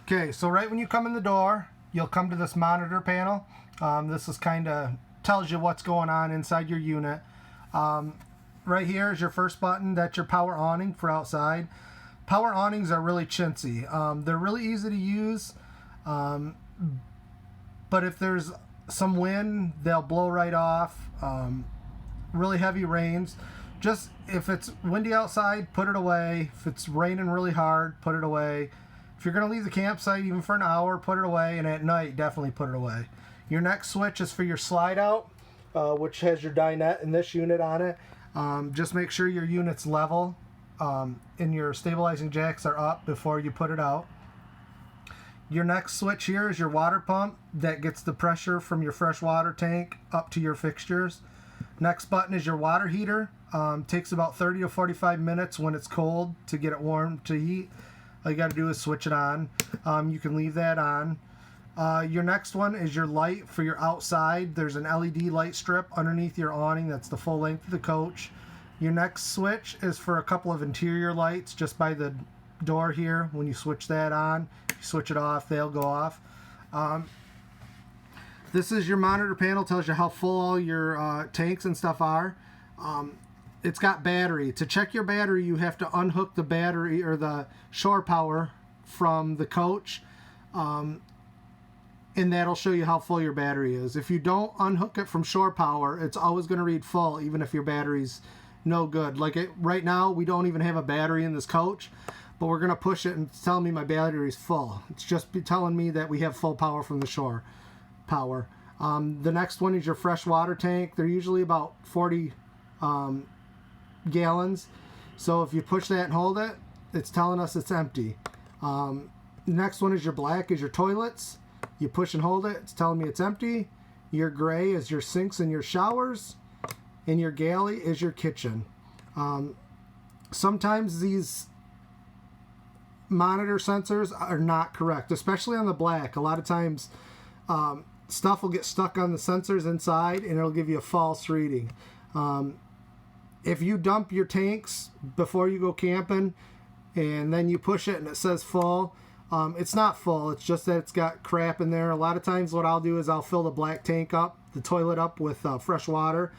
Okay, so right when you come in the door, you'll come to this monitor panel. This is kind of tells you what's going on inside your unit. Right here is your first button. That's your power awning for outside. Power awnings are really chintzy. They're really easy to use, but if there's some wind, they'll blow right off. Really heavy rains. Just if it's windy outside, put it away. If it's raining really hard, put it away. If you're going to leave the campsite even for an hour, put it away, and at night, definitely put it away. Your next switch is for your slide out, which has your dinette and this unit on it. Just make sure your unit's level and your stabilizing jacks are up before you put it out. Your next switch here is your water pump that gets the pressure from your fresh water tank up to your fixtures. Next button is your water heater. Takes about 30 to 45 minutes when it's cold to get it warm to heat. All you got to do is switch it on. You can leave that on. Your next one is your light for your outside. There's an LED light strip underneath your awning. That's the full length of the coach. Your next switch is for a couple of interior lights just by the door here. When you switch that on, you switch it off, they'll go off. This is your monitor panel. Tells you how full all your tanks and stuff are. It's got battery. To check your battery, you have to unhook the battery or the shore power from the coach, and that'll show you how full your battery is. If you don't unhook it from shore power, it's always going to read full, even if your battery's no good. Like right now, we don't even have a battery in this coach, but we're going to push it and it's telling me my battery's full. It's just telling me that we have full power from the shore power. The next one is your fresh water tank. They're usually about 40 gallons. So if you push that and hold it, it's telling us it's empty. Next one is your black is your toilets. You push and hold it, it's telling me it's empty. Your gray is your sinks and your showers. And your galley is your kitchen. Sometimes these monitor sensors are not correct, especially on the black. A lot of times stuff will get stuck on the sensors inside and it'll give you a false reading. If you dump your tanks before you go camping and then you push it and it says full, it's not full. It's just that it's got crap in there. A lot of times what I'll do is I'll fill the black tank up, the toilet up with fresh water,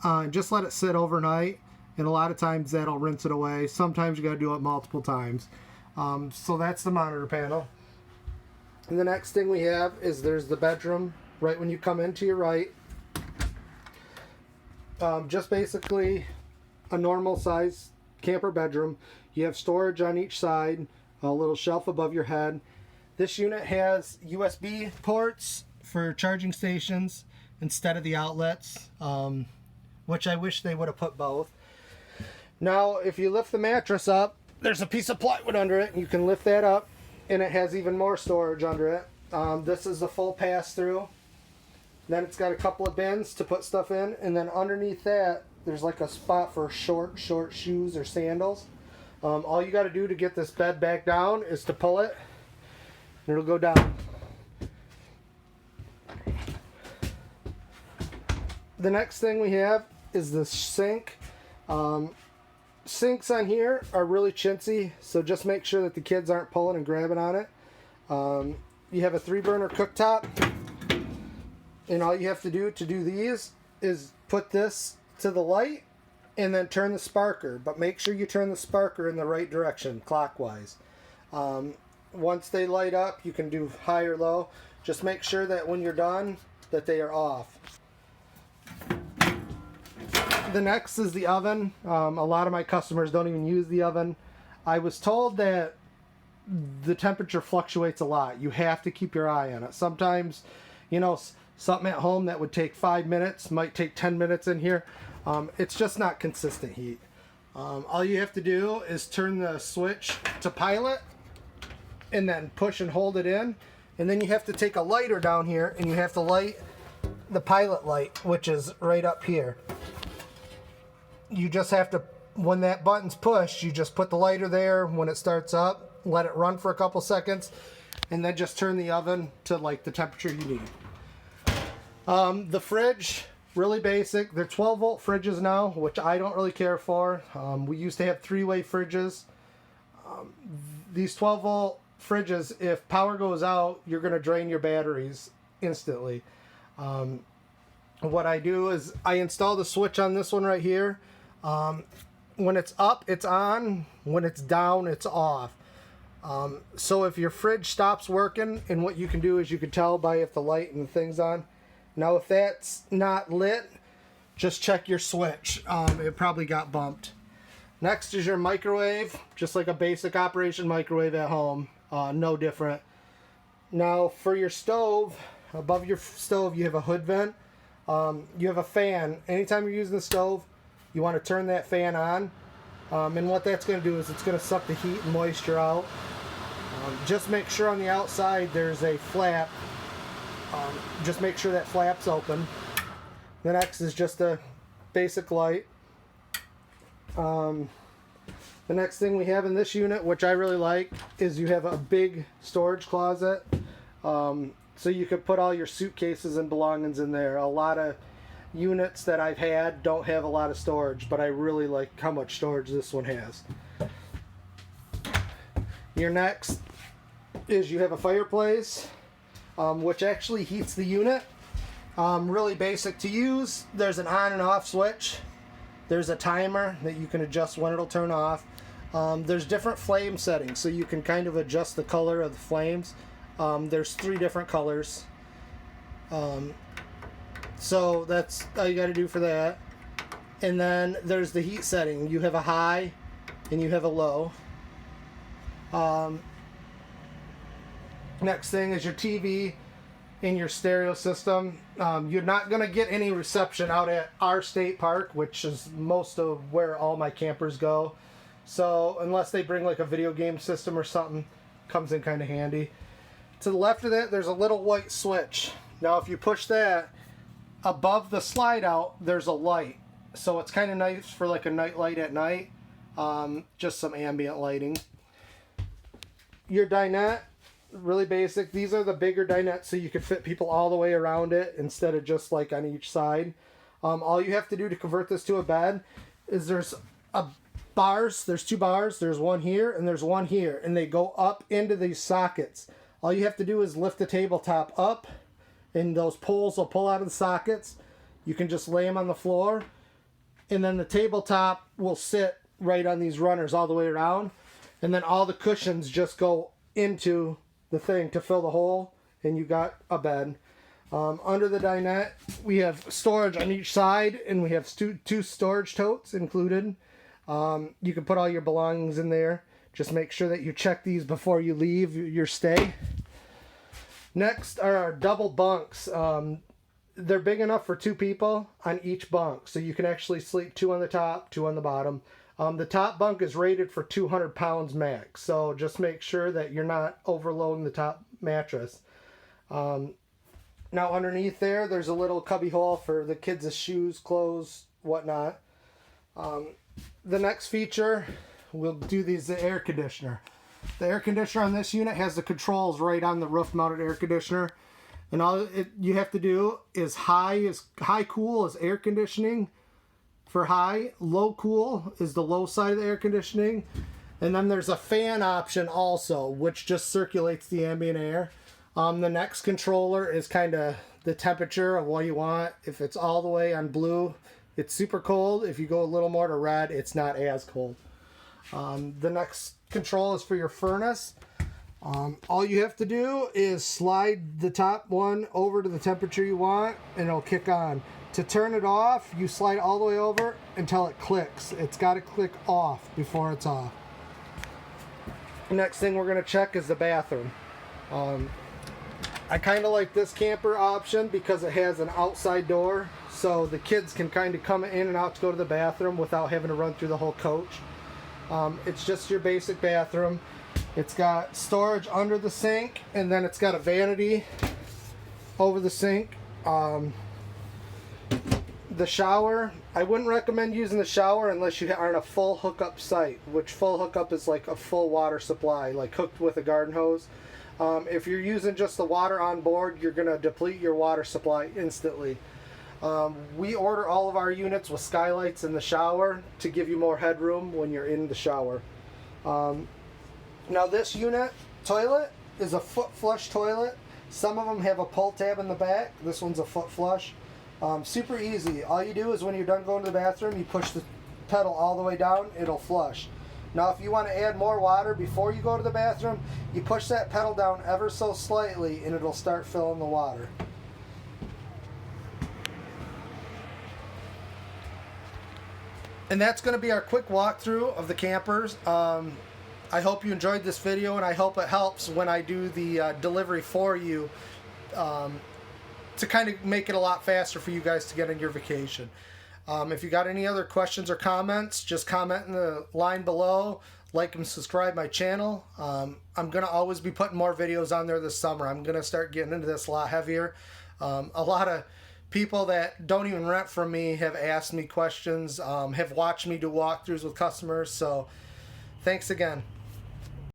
and just let it sit overnight. And a lot of times that'll rinse it away. Sometimes you got to do it multiple times. So that's the monitor panel. And the next thing we have is there's the bedroom right when you come in to your right. Just basically a normal size camper bedroom. You have storage on each side, a little shelf above your head. This unit has USB ports for charging stations instead of the outlets, which I wish they would have put both. Now, if you lift the mattress up, there's a piece of plywood under it. You can lift that up, and it has even more storage under it. This is the full pass-through. Then it's got a couple of bins to put stuff in, and then underneath that, there's like a spot for short shoes or sandals. All you got to do to get this bed back down is to pull it, and it'll go down. The next thing we have is the sink. Sinks on here are really chintzy, so just make sure that the kids aren't pulling and grabbing on it. You have a 3-burner cooktop, and all you have to do these is put this to the light and then turn the sparker, but make sure you turn the sparker in the right direction, clockwise. Once they light up, you can do high or low. Just make sure that when you're done that they are off. The next is the oven. A lot of my customers don't even use the oven. I was told that the temperature fluctuates a lot. You have to keep your eye on it. Sometimes, something at home that would take 5 minutes might take 10 minutes in here. It's just not consistent heat. All you have to do is turn the switch to pilot and then push and hold it in. And then you have to take a lighter down here and you have to light the pilot light, which is right up here. You just have to, when that button's pushed, you just put the lighter there when it starts up, let it run for a couple seconds, and then just turn the oven to like the temperature you need. The fridge, really basic. They're 12-volt fridges now, which I don't really care for. We used to have 3-way fridges. These 12-volt fridges, if power goes out, you're going to drain your batteries instantly. What I do is I install the switch on this one right here. When it's up, it's on. When it's down, it's off. So if your fridge stops working, and what you can do is you can tell by if the light and the thing's on. Now if that's not lit, just check your switch. It probably got bumped. Next is your microwave, just like a basic operation microwave at home. No different. Now for your stove, above your stove you have a hood vent. You have a fan. Anytime you're using the stove, you want to turn that fan on. And what that's going to do is it's going to suck the heat and moisture out. Just make sure on the outside there's a flap. Just make sure that flap's open. The next is just a basic light. The next thing we have in this unit, which I really like, is you have a big storage closet. So you could put all your suitcases and belongings in there. A lot of units that I've had don't have a lot of storage, but I really like how much storage this one has. Your next is you have a fireplace, which actually heats the unit. Really basic to use. There's an on and off switch. There's a timer that you can adjust when it'll turn off. There's different flame settings, so you can kind of adjust the color of the flames. There's 3 different colors. So that's all you got to do for that. And then there's the heat setting. You have a high and you have a low. Next thing is your TV and your stereo system. You're not going to get any reception out at our state park, which is most of where all my campers go. So unless they bring like a video game system or something, comes in kind of handy. To the left of that, there's a little white switch. Now if you push that, above the slide out, there's a light. So it's kind of nice for like a night light at night. Just some ambient lighting. Your dinette, really basic. These are the bigger dinettes, so you could fit people all the way around it instead of just like on each side. All you have to do to convert this to a bed is there's bars. There's 2 bars. There's one here and there's one here, and they go up into these sockets. All you have to do is lift the tabletop up, and those poles will pull out of the sockets. You can just lay them on the floor, and then the tabletop will sit right on these runners all the way around, and then all the cushions just go into the thing to fill the hole, and you got a bed. Under the dinette, we have storage on each side, and we have 2 storage totes included. You can put all your belongings in there. Just make sure that you check these before you leave your stay. Next are our double bunks. They're big enough for 2 people on each bunk, so you can actually sleep 2 on the top, 2 on the bottom. The top bunk is rated for 200 pounds max, so just make sure that you're not overloading the top mattress. Now underneath there's a little cubby hole for the kids' shoes, clothes, whatnot. The next feature, we'll do the air conditioner. The air conditioner on this unit has the controls right on the roof mounted air conditioner. And all you have to do is high cool is air conditioning for high. Low cool is the low side of the air conditioning. And then there's a fan option also, which just circulates the ambient air. The next controller is kind of the temperature of what you want. If it's all the way on blue, it's super cold. If you go a little more to red, it's not as cold. The next control is for your furnace. All you have to do is slide the top one over to the temperature you want, and it'll kick on. To turn it off, you slide all the way over until it clicks. It's got to click off before it's off. The next thing we're going to check is the bathroom. I kind of like this camper option because it has an outside door, so the kids can kind of come in and out to go to the bathroom without having to run through the whole coach. It's just your basic bathroom. It's got storage under the sink, and then it's got a vanity over the sink. The shower, I wouldn't recommend using the shower unless you are on a full hookup site, which full hookup is like a full water supply, like hooked with a garden hose. If you're using just the water on board, you're going to deplete your water supply instantly. We order all of our units with skylights in the shower to give you more headroom when you're in the shower. Now this unit toilet is a foot flush toilet. Some of them have a pull tab in the back. This one's a foot flush. Super easy. All you do is when you're done going to the bathroom, you push the pedal all the way down, it'll flush. Now if you want to add more water before you go to the bathroom, you push that pedal down ever so slightly and it'll start filling the water. And that's going to be our quick walkthrough of the campers. I hope you enjoyed this video, and I hope it helps when I do the delivery for you to kind of make it a lot faster for you guys to get on your vacation. If you got any other questions or comments, just comment in the line below. Like and subscribe my channel. I'm going to always be putting more videos on there this summer. I'm going to start getting into this a lot heavier. A lot of people that don't even rent from me have asked me questions, have watched me do walkthroughs with customers. So thanks again.